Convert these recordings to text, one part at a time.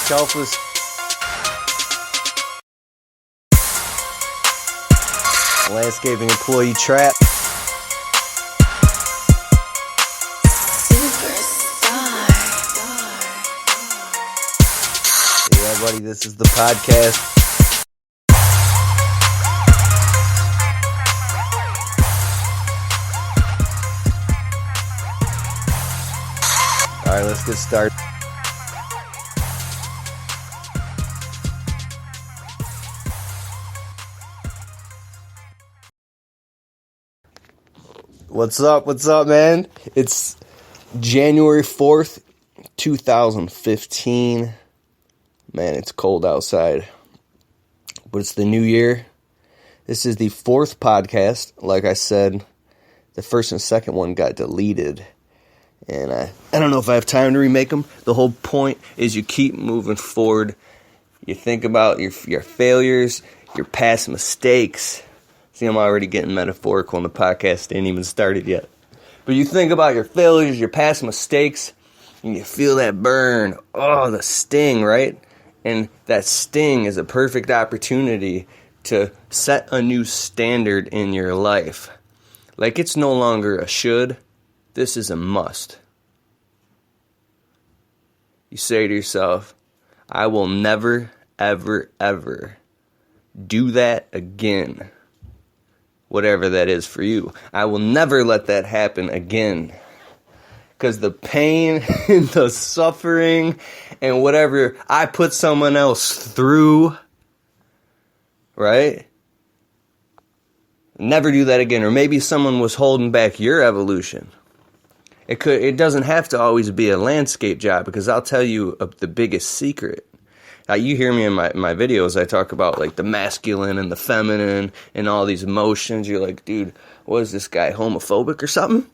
Shelfless. Landscaping employee trap. Yeah, buddy, this is the podcast. All right, let's get started. What's up, man? It's January 4th, 2015. Man, it's cold outside, but it's the new year. This is the fourth podcast. Like I said, the first and second one got deleted, and I don't know if I have time to remake them. The whole point is you keep moving forward. You think about your failures, your past mistakes. See, I'm already getting metaphorical, and the podcast ain't even started yet. But you think about your failures, your past mistakes, and you feel that burn. Oh, the sting, right? And that sting is a perfect opportunity to set a new standard in your life. Like, it's no longer a should. This is a must. You say to yourself, I will never, ever, ever do that again. Whatever that is for you. I will never let that happen again. Because the pain and the suffering and whatever I put someone else through, right? Never do that again. Or maybe someone was holding back your evolution. It doesn't have to always be a landscape job, because I'll tell you the biggest secret. You hear me in my videos, I talk about like the masculine and the feminine and all these emotions. You're like, dude, what is this guy, homophobic or something?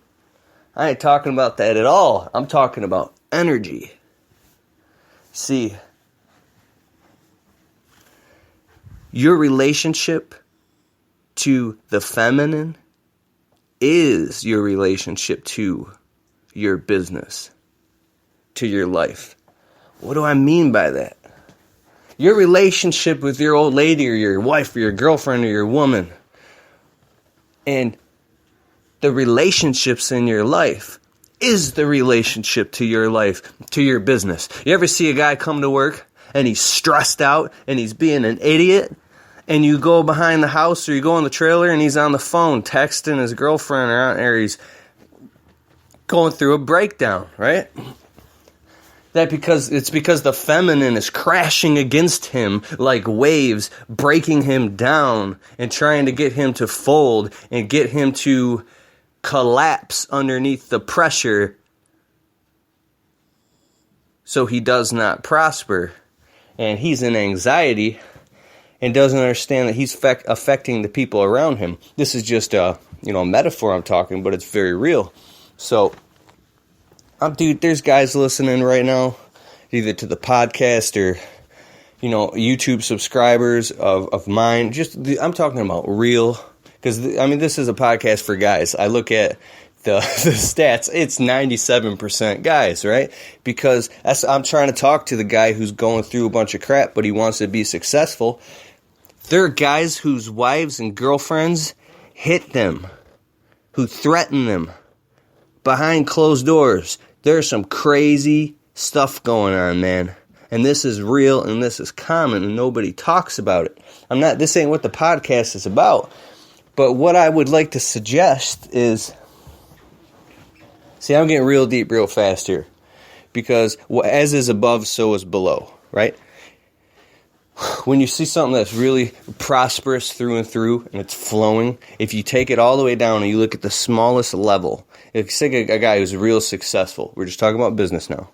I ain't talking about that at all. I'm talking about energy. See, your relationship to the feminine is your relationship to your business, to your life. What do I mean by that? Your relationship with your old lady or your wife or your girlfriend or your woman, and the relationships in your life is the relationship to your life, to your business. You ever see a guy come to work and he's stressed out and he's being an idiot, and you go behind the house or you go in the trailer and he's on the phone texting his girlfriend or he's going through a breakdown, right? Because the feminine is crashing against him like waves, breaking him down and trying to get him to fold and get him to collapse underneath the pressure so he does not prosper. And he's in anxiety and doesn't understand that he's affecting the people around him. This is just a metaphor I'm talking, but it's very real. So, dude, there's guys listening right now, either to the podcast or, YouTube subscribers of mine. I'm talking about real, because, this is a podcast for guys. I look at the stats. It's 97% guys, right? Because I'm trying to talk to the guy who's going through a bunch of crap, but he wants to be successful. There are guys whose wives and girlfriends hit them, who threaten them behind closed doors. There's some crazy stuff going on, man. And this is real and this is common and nobody talks about it. This ain't what the podcast is about. But what I would like to suggest is, see, I'm getting real deep real fast here. Because as is above, so is below, right? When you see something that's really prosperous through and through and it's flowing, if you take it all the way down and you look at the smallest level, it's like a guy who's real successful. We're just talking about business now.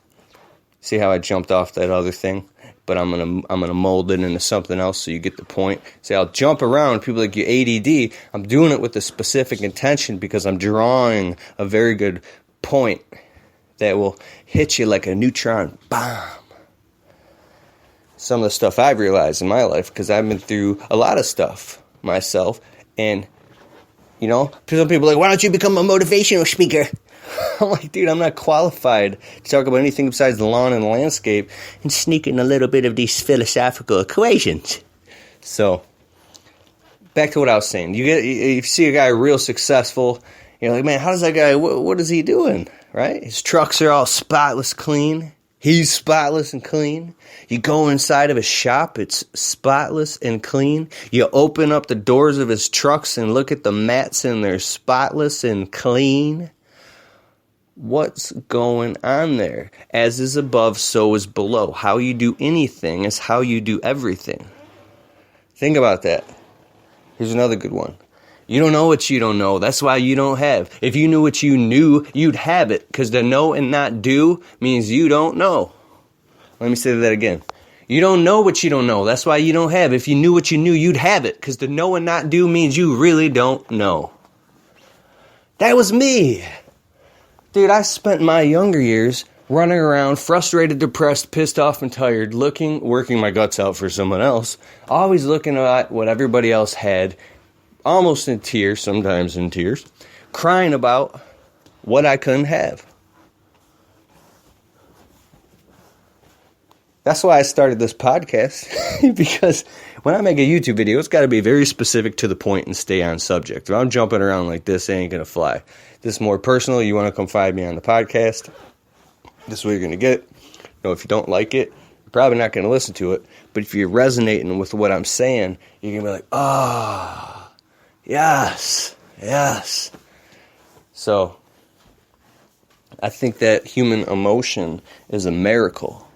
See how I jumped off that other thing? But I'm gonna mold it into something else so you get the point. See, I'll jump around. People like you ADD. I'm doing it with a specific intention because I'm drawing a very good point that will hit you like a neutron bomb. Some of the stuff I've realized in my life, because I've been through a lot of stuff myself, and some people are like, why don't you become a motivational speaker? I'm like, dude, I'm not qualified to talk about anything besides the lawn and the landscape and sneak in a little bit of these philosophical equations. So, back to what I was saying. You see a guy real successful, you're like, man, how does that guy, what is he doing, right? His trucks are all spotless clean. He's spotless and clean. You go inside of his shop, it's spotless and clean. You open up the doors of his trucks and look at the mats and they're spotless and clean. What's going on there? As is above, so is below. How you do anything is how you do everything. Think about that. Here's another good one. You don't know what you don't know. That's why you don't have. If you knew what you knew, you'd have it. Because to know and not do means you don't know. Let me say that again. You don't know what you don't know. That's why you don't have. If you knew what you knew, you'd have it. Because to know and not do means you really don't know. That was me. Dude, I spent my younger years running around, frustrated, depressed, pissed off, and tired, working my guts out for someone else, always looking at what everybody else had, almost in tears, sometimes in tears, crying about what I couldn't have. That's why I started this podcast, because when I make a YouTube video, it's got to be very specific to the point and stay on subject. If I'm jumping around like this, it ain't going to fly. This is more personal. You want to come find me on the podcast, this is what you're going to get. If you don't like it, you're probably not going to listen to it. But if you're resonating with what I'm saying, you're going to be like, oh, yes. So, I think that human emotion is a miracle.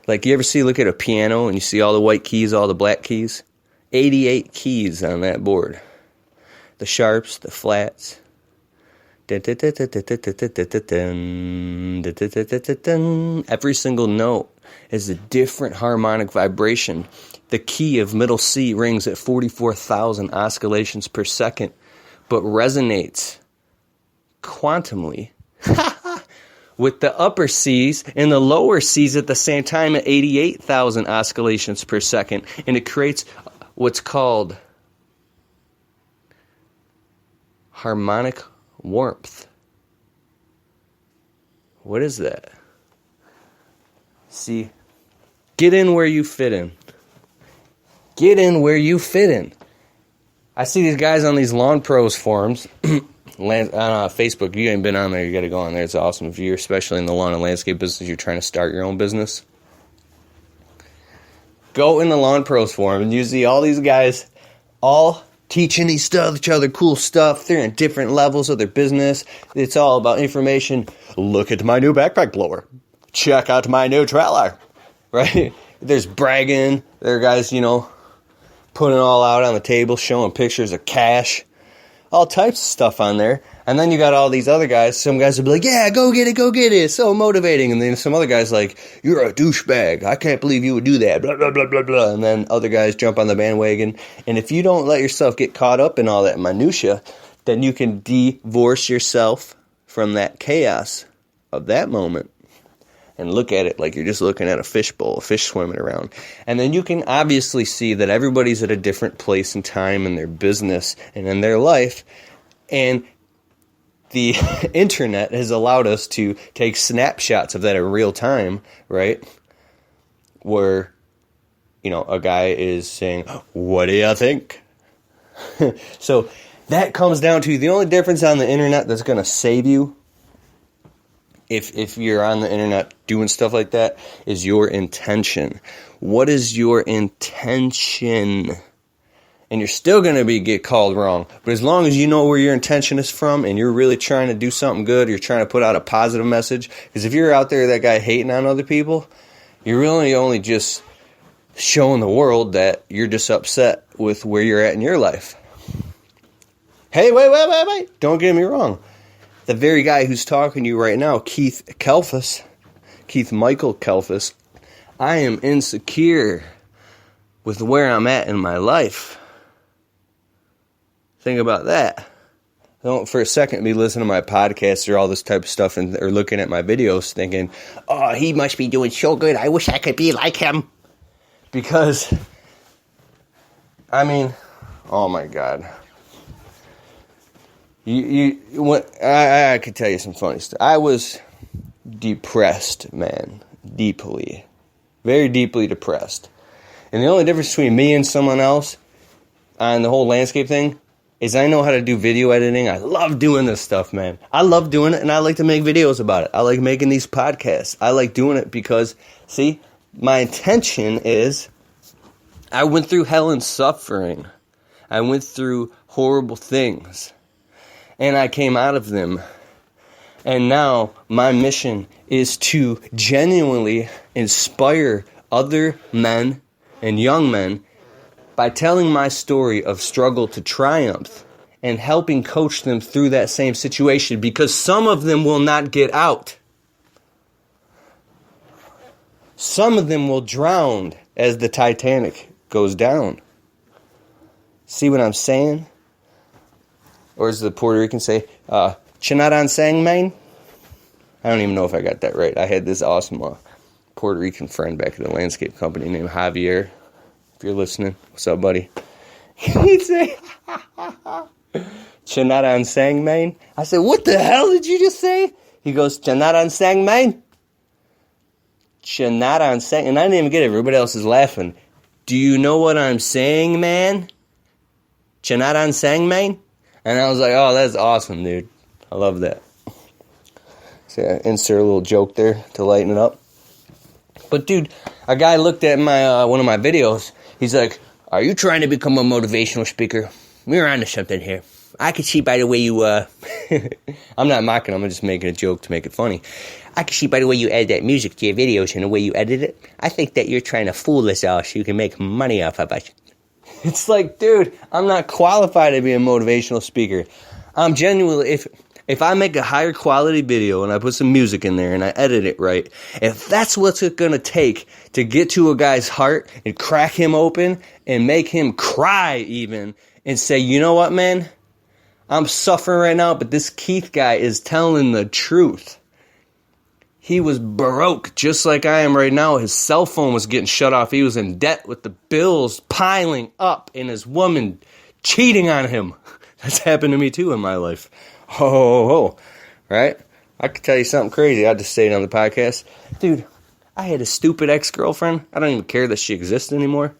Like, you ever look at a piano and you see all the white keys, all the black keys? 88 keys on that board. The sharps, the flats. Every single note is a different harmonic vibration. The key of middle C rings at 44,000 oscillations per second, but resonates quantumly with the upper C's and the lower C's at the same time at 88,000 oscillations per second. And it creates what's called harmonic warmth. What is that? See, get in where you fit in. Get in where you fit in. I see these guys on these Lawn Pros forums. Facebook, if you ain't been on there, you got to go on there. It's awesome. If you're especially in the lawn and landscape business, you're trying to start your own business, go in the Lawn Pros forum and you see all these guys all teaching each other cool stuff. They're in different levels of their business. It's all about information. Look at my new backpack blower. Check out my new trailer. Right? There's bragging. There are guys, putting it all out on the table, showing pictures of cash. All types of stuff on there. And then you got all these other guys. Some guys will be like, yeah, go get it. It's so motivating. And then some other guys like, you're a douchebag. I can't believe you would do that. Blah, blah, blah, blah, blah. And then other guys jump on the bandwagon. And if you don't let yourself get caught up in all that minutia, then you can divorce yourself from that chaos of that moment and look at it like you're just looking at a fishbowl, a fish swimming around. And then you can obviously see that everybody's at a different place and time in their business and in their life. And the internet has allowed us to take snapshots of that in real time, right? Where, a guy is saying, what do you think? So that comes down to the only difference on the internet that's going to save you if you're on the internet doing stuff like that is your intention. What is your intention? And you're still going to get called wrong. But as long as you know where your intention is from and you're really trying to do something good, you're trying to put out a positive message. Because if you're out there, that guy hating on other people, you're really only just showing the world that you're just upset with where you're at in your life. Hey, wait. Don't get me wrong. The very guy who's talking to you right now, Keith Michael Kelfus, I am insecure with where I'm at in my life. Think about that. Don't for a second be listening to my podcasts or all this type of stuff or looking at my videos thinking, oh, he must be doing so good. I wish I could be like him. Because, oh my God. I could tell you some funny stuff. I was depressed, man. Deeply. Very deeply depressed. And the only difference between me and someone else on the whole landscape thing is I know how to do video editing. I love doing this stuff, man. I love doing it, and I like to make videos about it. I like making these podcasts. I like doing it because, see, my intention is I went through hell and suffering. I went through horrible things, and I came out of them. And now my mission is to genuinely inspire other men and young men by telling my story of struggle to triumph and helping coach them through that same situation, because some of them will not get out. Some of them will drown as the Titanic goes down. See what I'm saying? Or as the Puerto Rican say, Chinaran sang, man? I don't even know if I got that right. I had this awesome Puerto Rican friend back at the landscape company named Javier. If you're listening, what's up, buddy? He'd say, Chinaran sang, man? I said, what the hell did you just say? He goes, Chinaran sang, man? Chinaran sang, and I didn't even get it. Everybody else is laughing. Do you know what I'm saying, man? Chinaran sang, man? And I was like, oh, that's awesome, dude. I love that. So I insert a little joke there to lighten it up. But dude, a guy looked at my one of my videos. He's like, are you trying to become a motivational speaker? We're onto something here. I can see by the way you, I'm not mocking, I'm just making a joke to make it funny. I can see by the way you add that music to your videos and the way you edit it, I think that you're trying to fool us all so you can make money off of us. It's like, dude, I'm not qualified to be a motivational speaker. I'm genuinely, if I make a higher quality video and I put some music in there and I edit it right, if that's what's it going to take to get to a guy's heart and crack him open and make him cry even and say, you know what, man? I'm suffering right now, but this Keith guy is telling the truth. He was broke just like I am right now. His cell phone was getting shut off. He was in debt with the bills piling up and his woman cheating on him. That's happened to me too in my life. Oh, right? I could tell you something crazy. I just say it on the podcast. Dude, I had a stupid ex-girlfriend. I don't even care that she exists anymore.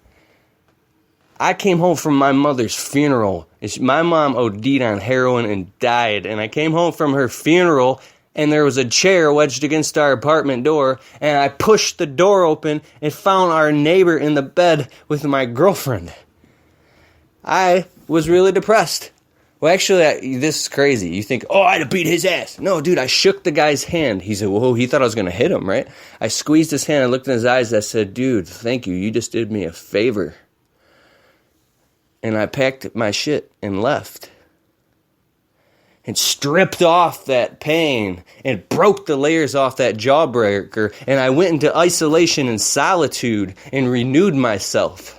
I came home from my mother's funeral. My mom OD'd on heroin and died. And I came home from her funeral, and there was a chair wedged against our apartment door. And I pushed the door open and found our neighbor in the bed with my girlfriend. I was really depressed. Well, actually, this is crazy. You think, oh, I'd have beat his ass. No, dude, I shook the guy's hand. He said, whoa, he thought I was going to hit him, right? I squeezed his hand. I looked in his eyes. I said, dude, thank you. You just did me a favor. And I packed my shit and left. And stripped off that pain and broke the layers off that jawbreaker. And I went into isolation and solitude and renewed myself.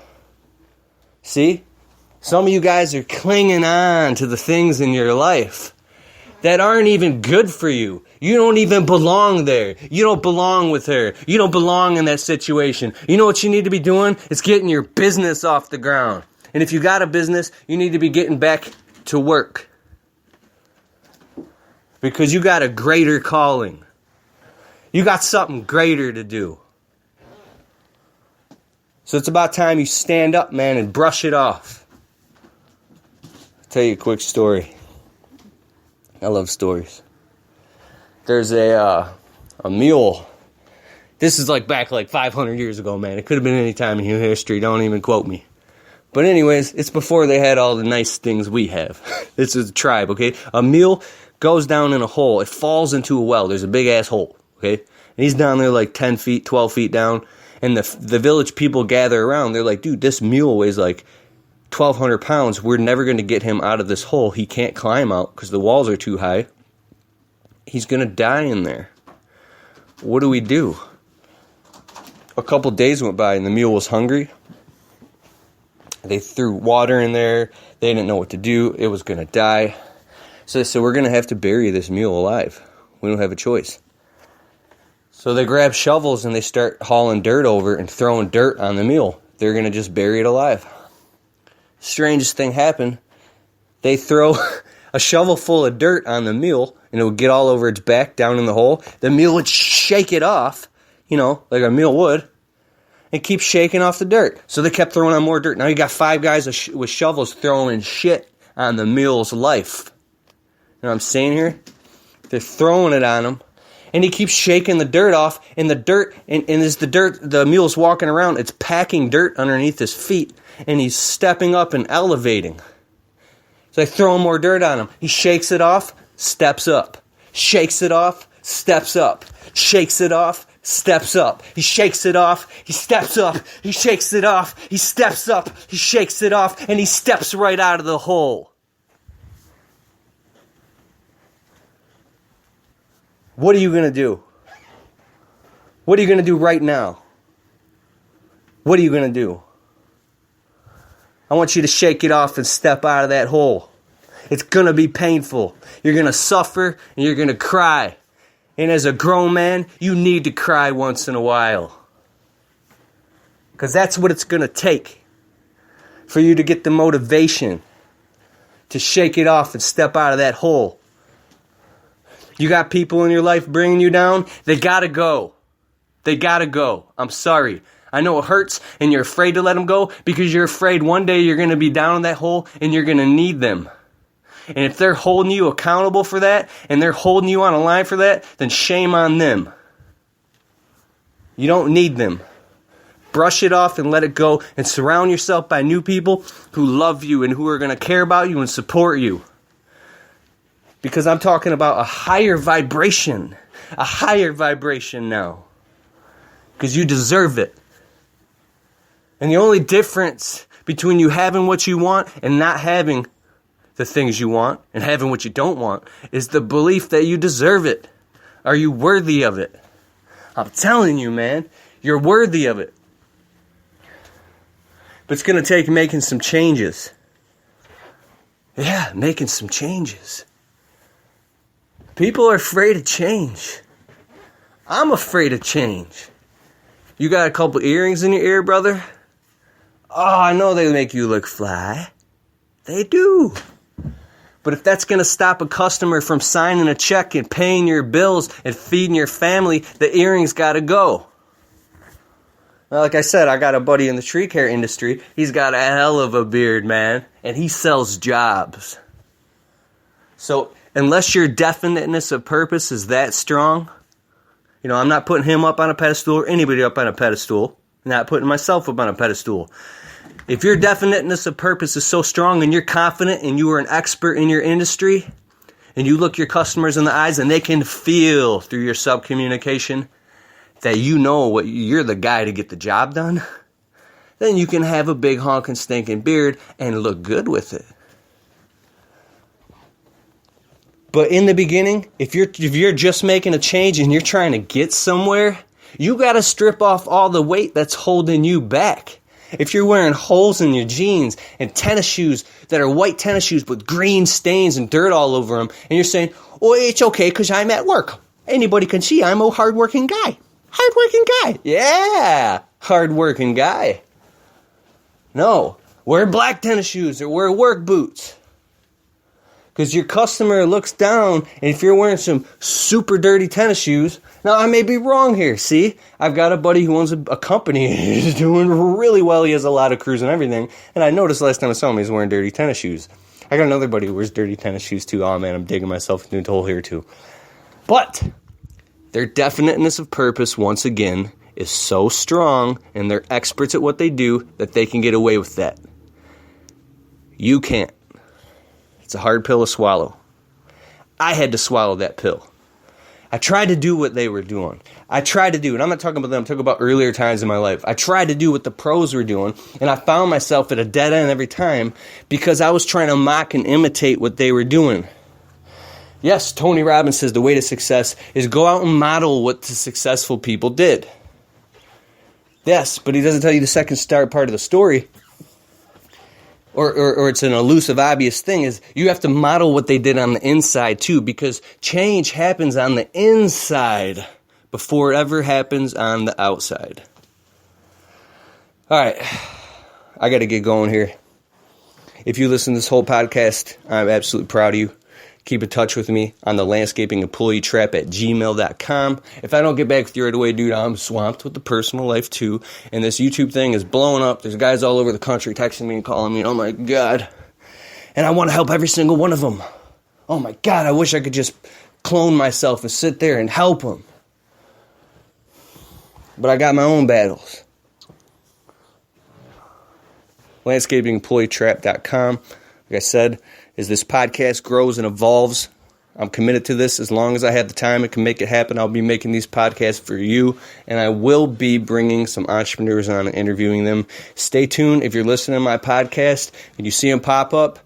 See? Some of you guys are clinging on to the things in your life that aren't even good for you. You don't even belong there. You don't belong with her. You don't belong in that situation. You know what you need to be doing? It's getting your business off the ground. And if you got a business, you need to be getting back to work. Because you got a greater calling. You got something greater to do. So it's about time you stand up, man, and brush it off. Tell you a quick story. I love stories. There's a mule. This is back 500 years ago, man. It could have been any time in human history. Don't even quote me. But anyways, it's before they had all the nice things we have. This is a tribe, okay? A mule goes down in a hole. It falls into a well. There's a big ass hole, okay? And he's down there 10 feet, 12 feet down. And the village people gather around. They're like, dude, this mule weighs 1,200 pounds. We're never going to get him out of this hole. He can't climb out because the walls are too high. He's going to die in there. What do we do? A couple days went by and the mule was hungry. They threw water in there. They didn't know what to do. It was going to die. So they said, we're going to have to bury this mule alive. We don't have a choice. So they grab shovels and they start hauling dirt over and throwing dirt on the mule. They're going to just bury it alive. Strangest thing happened. They throw a shovel full of dirt on the mule, and it would get all over its back down in the hole. The mule would shake it off, like a mule would, and keep shaking off the dirt. So they kept throwing on more dirt. Now you got 5 guys with shovels throwing shit on the mule's life. You know what I'm saying here? They're throwing it on him. And he keeps shaking the dirt off, and as the mule's walking around, it's packing dirt underneath his feet, and he's stepping up and elevating. So they throw more dirt on him. He shakes it off, steps up. Shakes it off, steps up. Shakes it off, steps up. He shakes it off, he steps up. He shakes it off, he steps up. He shakes it off, and he steps right out of the hole. What are you going to do? What are you going to do right now? What are you going to do? I want you to shake it off and step out of that hole. It's going to be painful. You're going to suffer and you're going to cry. And as a grown man, you need to cry once in a while. Because that's what it's going to take for you to get the motivation to shake it off and step out of that hole. You got people in your life bringing you down, they gotta go. They gotta go. I'm sorry. I know it hurts and you're afraid to let them go because you're afraid one day you're going to be down in that hole and you're going to need them. And if they're holding you accountable for that and they're holding you on a line for that, then shame on them. You don't need them. Brush it off and let it go and surround yourself by new people who love you and who are going to care about you and support you. Because I'm talking about a higher vibration now. Because you deserve it. And the only difference between you having what you want and not having the things you want and having what you don't want is the belief that you deserve it. Are you worthy of it? I'm telling you, man, you're worthy of it. But it's going to take making some changes. Yeah, making some changes. People are afraid of change. I'm afraid of change. You got a couple earrings in your ear, brother? Oh, I know they make you look fly. They do. But if that's going to stop a customer from signing a check and paying your bills and feeding your family, the earrings got to go. Now, like I said, I got a buddy in the tree care industry. He's got a hell of a beard, man. And he sells jobs. So unless your definiteness of purpose is that strong, I'm not putting him up on a pedestal or anybody up on a pedestal. I'm not putting myself up on a pedestal. If your definiteness of purpose is so strong and you're confident and you are an expert in your industry and you look your customers in the eyes and they can feel through your sub-communication that you're the guy to get the job done, then you can have a big honking stinking beard and look good with it. But in the beginning, if you're just making a change and you're trying to get somewhere, you got to strip off all the weight that's holding you back. If you're wearing holes in your jeans and tennis shoes that are white tennis shoes with green stains and dirt all over them, and you're saying, oh, it's okay because I'm at work. Anybody can see I'm a hardworking guy. Hardworking guy. Yeah, hardworking guy. No, wear black tennis shoes or wear work boots. Because your customer looks down, and if you're wearing some super dirty tennis shoes, now I may be wrong here, see? I've got a buddy who owns a company, and he's doing really well. He has a lot of crews and everything, and I noticed last time I saw him, he's wearing dirty tennis shoes. I got another buddy who wears dirty tennis shoes too. Oh man, I'm digging myself into a hole here too. But their definiteness of purpose, once again, is so strong, and they're experts at what they do, that they can get away with that. You can't. It's a hard pill to swallow. I had to swallow that pill. I tried to do what they were doing. And I'm not talking about them, I'm talking about earlier times in my life. I tried to do what the pros were doing, and I found myself at a dead end every time because I was trying to mock and imitate what they were doing. Yes, Tony Robbins says the way to success is go out and model what the successful people did. Yes, but he doesn't tell you the second part of the story. Or it's an elusive, obvious thing, is you have to model what they did on the inside too, because change happens on the inside before it ever happens on the outside. All right, I got to get going here. If you listen to this whole podcast, I'm absolutely proud of you. Keep in touch with me on the landscapingemployeetrap@gmail.com. If I don't get back with you right away, dude, I'm swamped with the personal life too. And this YouTube thing is blowing up. There's guys all over the country texting me and calling me. Oh my God. And I want to help every single one of them. Oh my God, I wish I could just clone myself and sit there and help them. But I got my own battles. landscapingemployeetrap.com. Like I said, as this podcast grows and evolves, I'm committed to this. As long as I have the time and can make it happen, I'll be making these podcasts for you, and I will be bringing some entrepreneurs on and interviewing them. Stay tuned. If you're listening to my podcast and you see them pop up,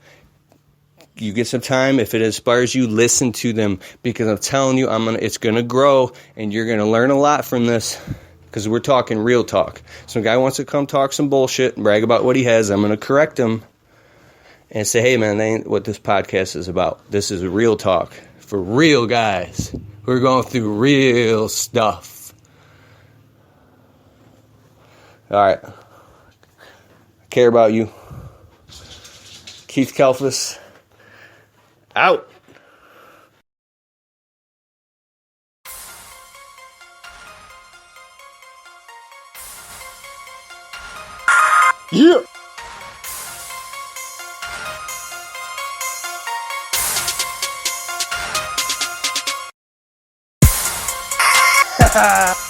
you get some time. If it inspires you, listen to them, because I'm telling you, it's going to grow, and you're going to learn a lot from this, because we're talking real talk. Some guy wants to come talk some bullshit and brag about what he has. I'm going to correct him and say, hey, man, that ain't what this podcast is about. This is real talk for real guys. We're going through real stuff. All right. I care about you. Keith Kelfus, out. Yeah. Ha ha!